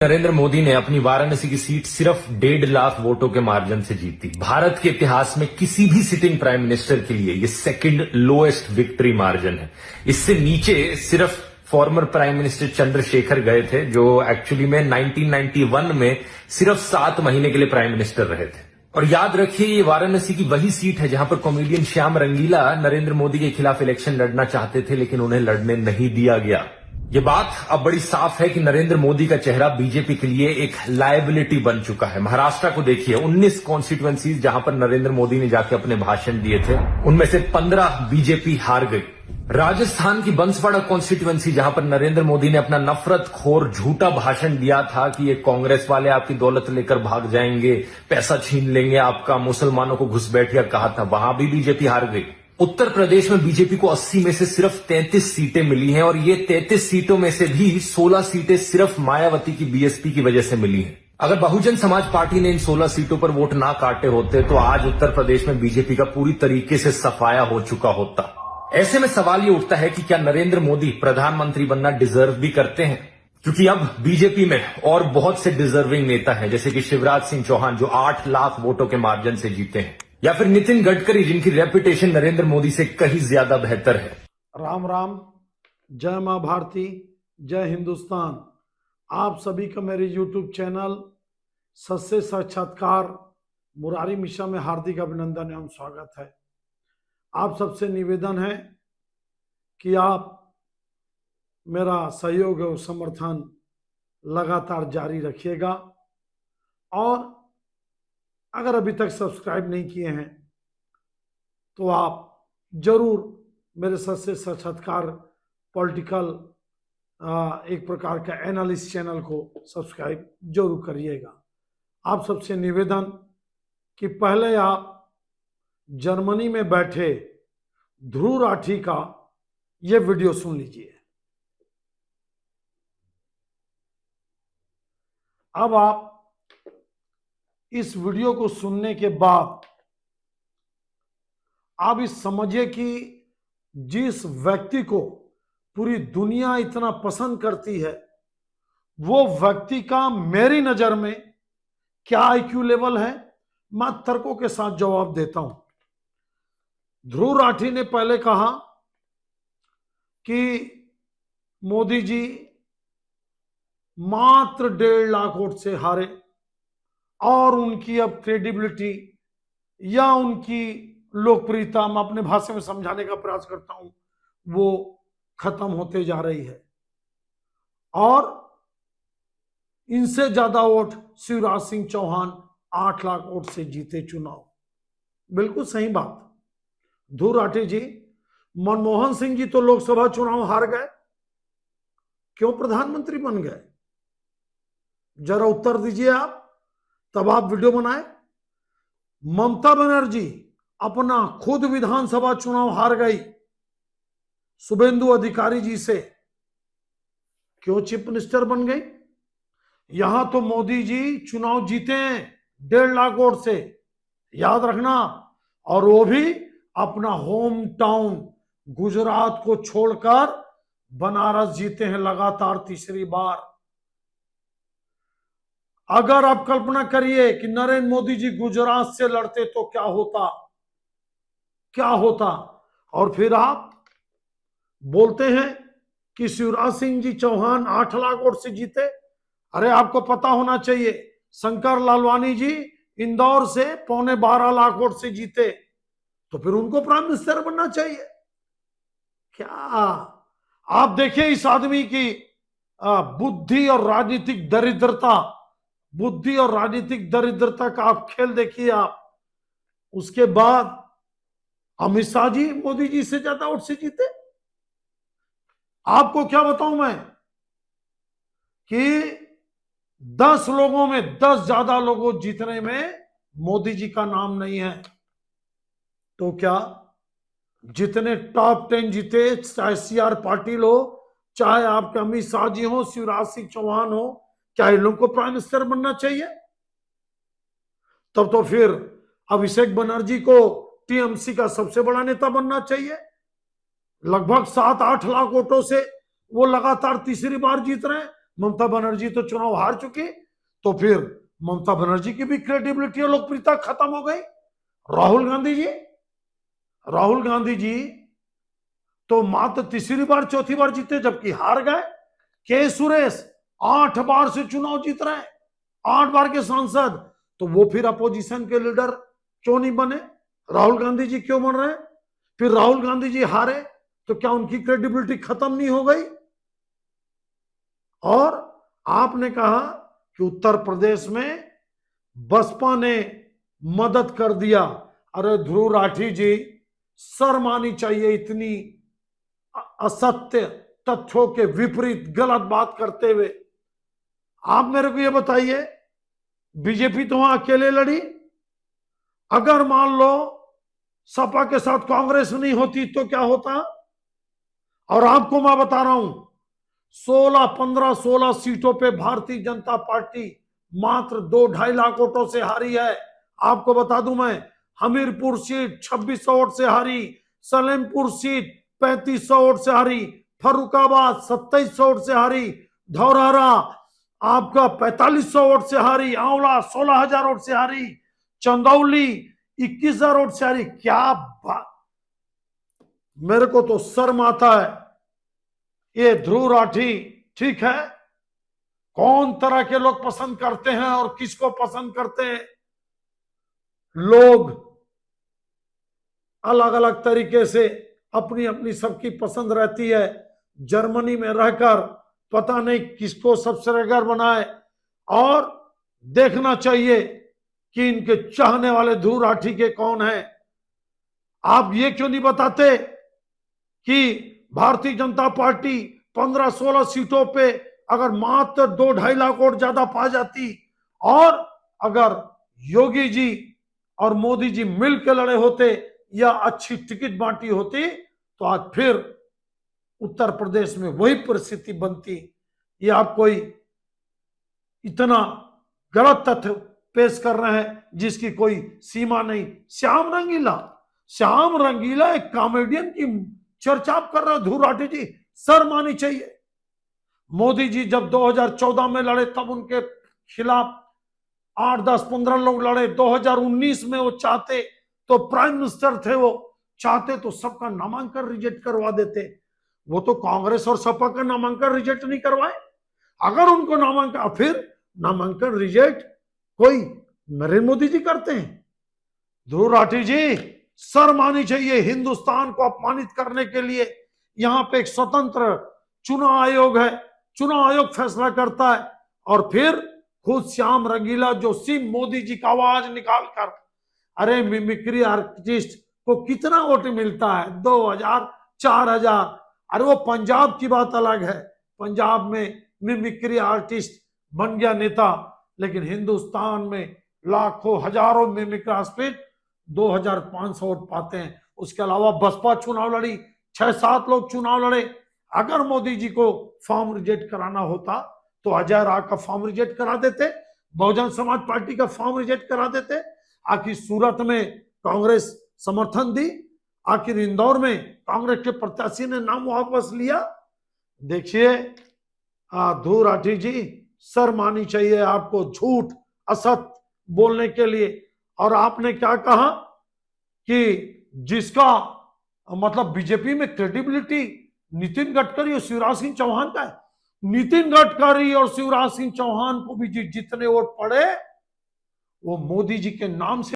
नरेंद्र मोदी ने अपनी वाराणसी की सीट सिर्फ 1.5 लाख वोटों के मार्जिन से जीती। भारत के इतिहास में किसी भी सिटिंग प्राइम मिनिस्टर के लिए ये सेकंड लोएस्ट विक्ट्री मार्जिन है। इससे नीचे सिर्फ फॉर्मर प्राइम मिनिस्टर चंद्रशेखर गए थे, जो एक्चुअली में 1991 में सिर्फ 7 महीने के लिए प्राइम मिनिस्टर रहे थे। और याद रखिए, ये वाराणसी की वही सीट है जहां पर कॉमेडियन श्याम रंगीला नरेंद्र मोदी के खिलाफ इलेक्शन लड़ना चाहते थे, लेकिन उन्हें लड़ने नहीं दिया गया। ये बात अब बड़ी साफ है कि नरेंद्र मोदी का चेहरा बीजेपी के लिए एक लायबिलिटी बन चुका है। महाराष्ट्र को देखिए, 19 कॉन्स्टिट्यूएंसीज जहां पर नरेंद्र मोदी ने जाके अपने भाषण दिए थे, उनमें से 15 बीजेपी हार गई। राजस्थान की बंसवाड़ा कॉन्स्टिट्यूएंसी, जहां पर नरेंद्र मोदी ने अपना नफरत खोर झूठा भाषण दिया था कि ये कांग्रेस वाले आपकी दौलत लेकर भाग जाएंगे, पैसा छीन लेंगे आपका, मुसलमानों को घुसपैठिया कहा था, वहां भी बीजेपी हार गई। उत्तर प्रदेश में बीजेपी को 80 में से सिर्फ 33 सीटें मिली हैं, और ये 33 सीटों में से भी 16 सीटें सिर्फ मायावती की बीएसपी की वजह से मिली हैं। अगर बहुजन समाज पार्टी ने इन 16 सीटों पर वोट ना काटे होते तो आज उत्तर प्रदेश में बीजेपी का पूरी तरीके से सफाया हो चुका होता। ऐसे में सवाल ये उठता है कि क्या नरेंद्र मोदी प्रधानमंत्री बनना डिजर्व भी करते हैं? क्योंकि अब बीजेपी में और बहुत से डिजर्विंग नेता हैं, जैसे कि शिवराज सिंह चौहान, जो 8 लाख वोटों के मार्जिन से जीते हैं, या फिर नितिन गडकरी, जिनकी रेपुटेशन नरेंद्र मोदी से कहीं ज्यादा बेहतर है। राम राम, जय मां भारती, जय हिंदुस्तान। आप सभी का मेरे YouTube चैनल सत्य साक्षात्कार मुरारी मिश्रा में हार्दिक अभिनंदन एवं स्वागत है। आप सबसे निवेदन है कि आप मेरा सहयोग और समर्थन लगातार जारी रखिएगा, और अगर अभी तक सब्सक्राइब नहीं किए हैं तो आप जरूर मेरे सत्य साक्षात्कार पॉलिटिकल एक प्रकार का एनालिस्ट चैनल को सब्सक्राइब जरूर करिएगा। आप सबसे निवेदन कि पहले आप जर्मनी में बैठे ध्रुव राठी का ये वीडियो सुन लीजिए। अब आप इस वीडियो को सुनने के बाद आप इस समझिए कि जिस व्यक्ति को पूरी दुनिया इतना पसंद करती है, वो व्यक्ति का मेरी नजर में क्या आईक्यू लेवल है, मैं तर्कों के साथ जवाब देता हूं। ध्रुव राठी ने पहले कहा कि मोदी जी मात्र 1.5 लाख वोट से हारे, और उनकी अब क्रेडिबिलिटी या उनकी लोकप्रियता, मैं अपने भाषा में समझाने का प्रयास करता हूं, वो खत्म होते जा रही है, और इनसे ज्यादा वोट शिवराज सिंह चौहान 8 लाख वोट से जीते चुनाव। बिल्कुल सही बात। ध्रुव राठी जी, मनमोहन सिंह जी तो लोकसभा चुनाव हार गए, क्यों प्रधानमंत्री बन गए? जरा उत्तर दीजिए आप, तब आप वीडियो बनाए। ममता बनर्जी अपना खुद विधानसभा चुनाव हार गई शुभेंदु अधिकारी जी से, क्यों चीफ मिनिस्टर बन गई? यहां तो मोदी जी चुनाव जीते हैं 1.5 लाख वोट से, याद रखना, और वो भी अपना होम टाउन गुजरात को छोड़कर बनारस जीते हैं लगातार तीसरी बार। अगर आप कल्पना करिए कि नरेंद्र मोदी जी गुजरात से लड़ते तो क्या होता, क्या होता। और फिर आप बोलते हैं कि शिवराज सिंह जी चौहान 8 लाख वोट से जीते। अरे आपको पता होना चाहिए, शंकर लालवानी जी इंदौर से 12.25 लाख वोट से जीते, तो फिर उनको प्राइम मिनिस्टर बनना चाहिए क्या? आप देखिए इस आदमी की बुद्धि और राजनीतिक दरिद्रता, बुद्धि और राजनीतिक दरिद्रता का आप खेल देखिए आप। उसके बाद अमित शाह जी मोदी जी से ज्यादा वोट से जीते। आपको क्या बताऊं मैं कि 10 लोगों में 10 ज्यादा लोगों जीतने में मोदी जी का नाम नहीं है। तो क्या जितने टॉप 10 जीते, चाहे CR पाटिल हो, चाहे आपके अमित शाह जी हो, शिवराज सिंह चौहान हो, क्या इन लोगों को प्राइम मिनिस्टर बनना चाहिए? तब तो फिर अभिषेक बनर्जी को टीएमसी का सबसे बड़ा नेता बनना चाहिए। लगभग 7-8 लाख वोटों से वो लगातार तीसरी बार जीत रहे हैं। ममता बनर्जी तो चुनाव हार चुकी, तो फिर ममता बनर्जी की भी क्रेडिबिलिटी और लोकप्रियता खत्म हो गई। राहुल गांधी जी तो मात्र तीसरी बार चौथी बार जीते, जबकि हार गए। के सुरेश 8 बार से चुनाव जीत रहे हैं, 8 बार के सांसद, तो वो फिर अपोजिशन के लीडर क्यों नहीं बने? राहुल गांधी जी क्यों बन रहे हैं? फिर राहुल गांधी जी हारे तो क्या उनकी क्रेडिबिलिटी खत्म नहीं हो गई? और आपने कहा कि उत्तर प्रदेश में बसपा ने मदद कर दिया। अरे ध्रुव राठी जी, शर्म आनी चाहिए इतनी असत्य तथ्यों के विपरीत गलत बात करते हुए। आप मेरे को ये बताइए, बीजेपी तो वहां अकेले लड़ी, अगर मान लो सपा के साथ कांग्रेस नहीं होती तो क्या होता? और आपको मैं बता रहा हूं, 16 सीटों पे भारतीय जनता पार्टी मात्र 2-2.5 लाख वोटों से हारी है। आपको बता दूं मैं, हमीरपुर सीट 2600 वोट से हारी, सलेमपुर सीट 3500 वोट से हारी, फर्रुखाबाद 2700 वोट से हारी, धौरहरा आपका 4500 वोट से हारी, आंवला 16,000 वोट से हारी, चंदौली 21,000 वोट से हारी। क्या बात! मेरे को तो शर्म आता है। ये ध्रुव राठी ठीक है, कौन तरह के लोग पसंद करते हैं और किसको पसंद करते हैं, लोग अलग अलग तरीके से अपनी अपनी सबकी पसंद रहती है। जर्मनी में रहकर पता नहीं किसको सब्सक्राइबर बनाए, और देखना चाहिए कि इनके चाहने वाले ध्रुव राठी के कौन है। आप ये क्यों नहीं बताते कि भारतीय जनता पार्टी 15-16 सीटों पे अगर मात्र 2-2.5 लाख वोट ज्यादा पा जाती, और अगर योगी जी और मोदी जी मिलकर लड़े होते या अच्छी टिकट बांटी होती, तो आज फिर उत्तर प्रदेश में वही परिस्थिति बनती। ये आप कोई इतना गलत तथ्य पेश कर रहे हैं जिसकी कोई सीमा नहीं। श्याम रंगीला एक कॉमेडियन की चर्चा आप कर रहे हो ध्रुव राठी जी, शर्म आनी चाहिए। मोदी जी जब 2014 में लड़े तब उनके खिलाफ 8, 10, 15 लोग लड़े। 2019 में वो चाहते तो प्राइम मिनिस्टर थे, वो चाहते तो सबका नामांकन रिजेक्ट करवा देते। वो तो कांग्रेस और सपा का नामांकन रिजेक्ट नहीं करवाए। अगर उनको नामांकन, फिर नामांकन रिजेक्ट कोई नरेंद्र मोदी जी करते हैं? ध्रुव राठी जी, शर्म आनी चाहिए। हिंदुस्तान को अपमानित करने के लिए यहां पे एक स्वतंत्र चुनाव आयोग है, चुनाव आयोग फैसला करता है, और फिर खुद श्याम रंगीला जो सिम मोदी जी का आवाज निकालकर, अरे मिमिक्री आर्टिस्ट को कितना वोट मिलता है? 2,000, 4,000। अरे वो पंजाब की बात अलग है, पंजाब में मिमिक्री आर्टिस्ट बन गया नेता, लेकिन हिंदुस्तान में लाखों हजारों मिमिक्री आर्टिस्ट 2,500 वोट पाते हैं। उसके अलावा बसपा चुनाव लड़ी, 6-7 लोग चुनाव लड़े। अगर मोदी जी को फॉर्म रिजेक्ट कराना होता तो अजय राय का फॉर्म रिजेक्ट करा देते, बहुजन समाज पार्टी का फॉर्म रिजेक्ट करा देते। आखिर सूरत में कांग्रेस समर्थन दी, आखिर इंदौर में कांग्रेस के प्रत्याशी ने नाम वापस लिया। देखिए ध्रुव राठी जी, शर्म आनी चाहिए आपको झूठ असत बोलने के लिए। और आपने क्या कहा कि जिसका मतलब बीजेपी में क्रेडिबिलिटी नितिन गडकरी और शिवराज सिंह चौहान का है। नितिन गडकरी और शिवराज सिंह चौहान को भी जितने वोट पड़े वो मोदी जी के नाम से